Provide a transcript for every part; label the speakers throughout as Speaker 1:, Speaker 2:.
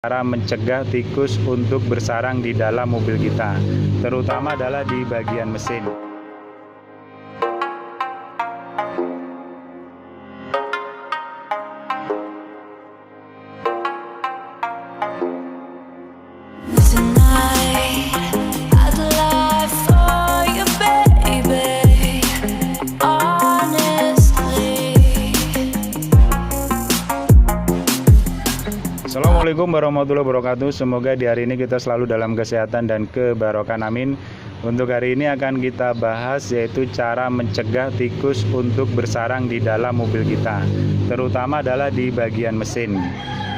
Speaker 1: Cara mencegah tikus untuk bersarang di dalam mobil kita, terutama adalah di bagian mesin. Assalamualaikum warahmatullahi wabarakatuh. Semoga di hari ini kita selalu dalam kesehatan dan kebarokan, amin. Untuk hari ini akan kita bahas yaitu cara mencegah tikus untuk bersarang di dalam mobil kita, terutama adalah di bagian mesin.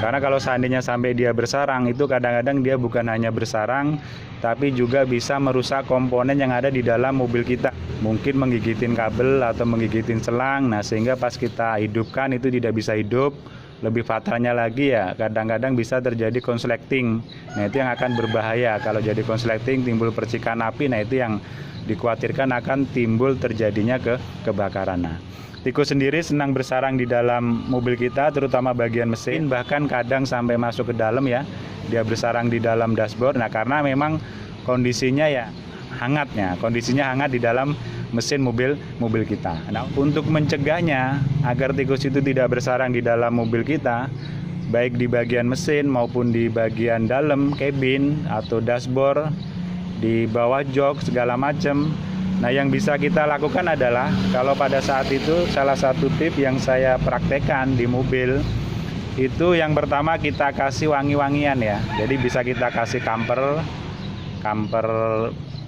Speaker 1: Karena kalau seandainya sampai dia bersarang, itu kadang-kadang dia bukan hanya bersarang, tapi juga bisa merusak komponen yang ada di dalam mobil kita. Mungkin menggigitin kabel atau menggigitin selang, nah sehingga pas kita hidupkan itu tidak bisa hidup. Lebih fatalnya lagi ya, kadang-kadang bisa terjadi konsleting. Nah itu yang akan berbahaya. Kalau jadi konsleting timbul percikan api, nah itu yang dikhawatirkan akan timbul terjadinya kebakaran. Nah, tikus sendiri senang bersarang di dalam mobil kita, terutama bagian mesin, bahkan kadang sampai masuk ke dalam ya. Dia bersarang di dalam dashboard. Nah karena memang kondisinya ya hangatnya, kondisinya hangat di dalam mesin mobil kita. Nah, untuk mencegahnya agar tikus itu tidak bersarang di dalam mobil kita, baik di bagian mesin maupun di bagian dalam cabin atau dashboard, di bawah jok segala macam. Nah, yang bisa kita lakukan adalah kalau pada saat itu salah satu tip yang saya praktekkan di mobil itu yang pertama kita kasih wangi-wangian ya. Jadi bisa kita kasih kamper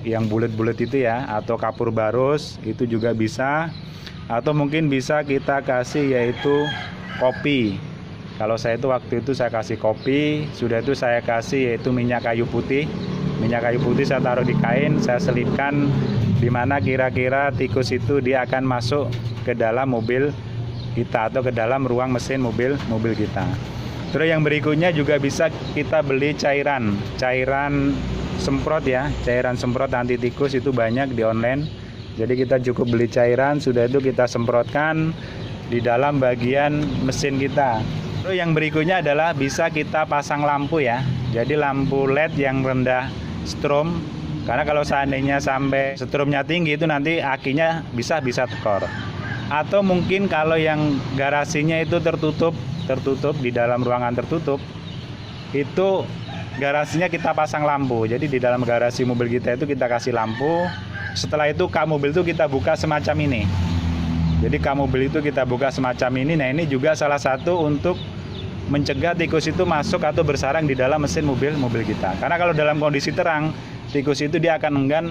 Speaker 1: yang bulat-bulat itu ya, atau kapur barus itu juga bisa, atau mungkin bisa kita kasih yaitu kopi. Kalau saya itu waktu itu saya kasih kopi, sudah itu saya kasih yaitu minyak kayu putih saya taruh di kain, saya selipkan di mana kira-kira tikus itu dia akan masuk ke dalam mobil kita atau ke dalam ruang mesin mobil kita. Terus yang berikutnya juga bisa kita beli cairan semprot ya, cairan semprot anti tikus itu banyak di online. Jadi kita cukup beli cairan, sudah itu kita semprotkan di dalam bagian mesin kita. Terus yang berikutnya adalah bisa kita pasang lampu ya. Jadi lampu LED yang rendah strom. Karena kalau seandainya sampai stromnya tinggi itu nanti akinya bisa tekor. Atau mungkin kalau yang garasinya itu tertutup di dalam ruangan tertutup, itu garasinya kita pasang lampu. Jadi di dalam garasi mobil kita itu kita kasih lampu. Setelah itu kap mobil itu kita buka semacam ini. Jadi kap mobil itu kita buka semacam ini. Nah ini juga salah satu untuk mencegah tikus itu masuk atau bersarang di dalam mesin mobil kita. Karena kalau dalam kondisi terang, tikus itu dia akan enggan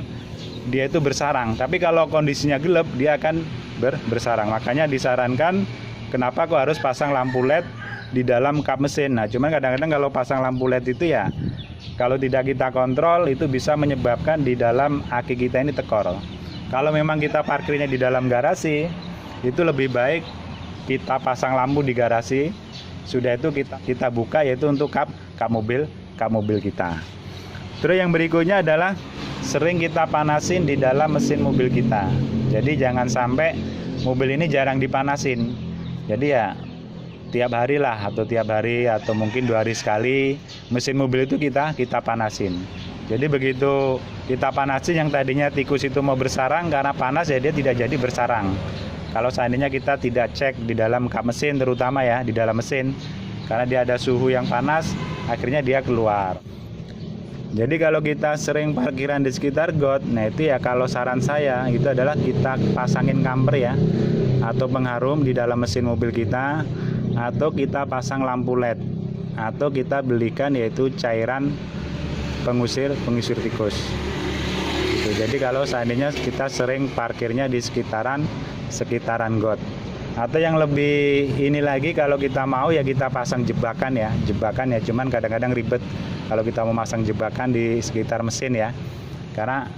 Speaker 1: dia itu bersarang. Tapi kalau kondisinya gelap, dia akan bersarang. Makanya disarankan kenapa kok harus pasang lampu LED di dalam kap mesin. Nah cuman kadang-kadang kalau pasang lampu LED itu ya, kalau tidak kita kontrol itu bisa menyebabkan di dalam aki kita ini tekor. Kalau memang kita parkirnya di dalam garasi, itu lebih baik kita pasang lampu di garasi. Sudah itu kita buka yaitu untuk kap mobil kita. Terus yang berikutnya adalah sering kita panasin di dalam mesin mobil kita. Jadi jangan sampai mobil ini jarang dipanasin. Jadi ya tiap hari atau mungkin 2 hari sekali mesin mobil itu kita panasin. Jadi begitu kita panasin, yang tadinya tikus itu mau bersarang karena panas ya dia tidak jadi bersarang. Kalau seandainya kita tidak cek di dalam kap mesin, terutama ya di dalam mesin, karena dia ada suhu yang panas, akhirnya dia keluar. Jadi kalau kita sering parkiran di sekitar got, nah itu ya kalau saran saya itu adalah kita pasangin kamper ya, atau pengharum di dalam mesin mobil kita, atau kita pasang lampu LED, atau kita belikan yaitu cairan pengusir tikus. Jadi kalau seandainya kita sering parkirnya di sekitaran got. Atau yang lebih ini lagi, kalau kita mau ya kita pasang jebakan ya, cuman kadang-kadang ribet kalau kita mau masang jebakan di sekitar mesin ya, karena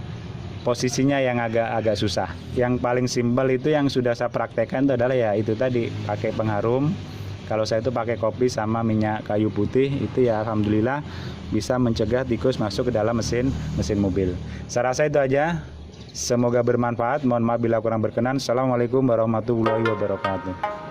Speaker 1: posisinya yang agak susah. Yang paling simpel itu yang sudah saya praktekkan itu adalah ya itu tadi, pakai pengharum. Kalau saya itu pakai kopi sama minyak kayu putih, itu ya alhamdulillah bisa mencegah tikus masuk ke dalam mesin mobil. Saya rasa itu aja. Semoga bermanfaat. Mohon maaf bila kurang berkenan. Assalamualaikum warahmatullahi wabarakatuh.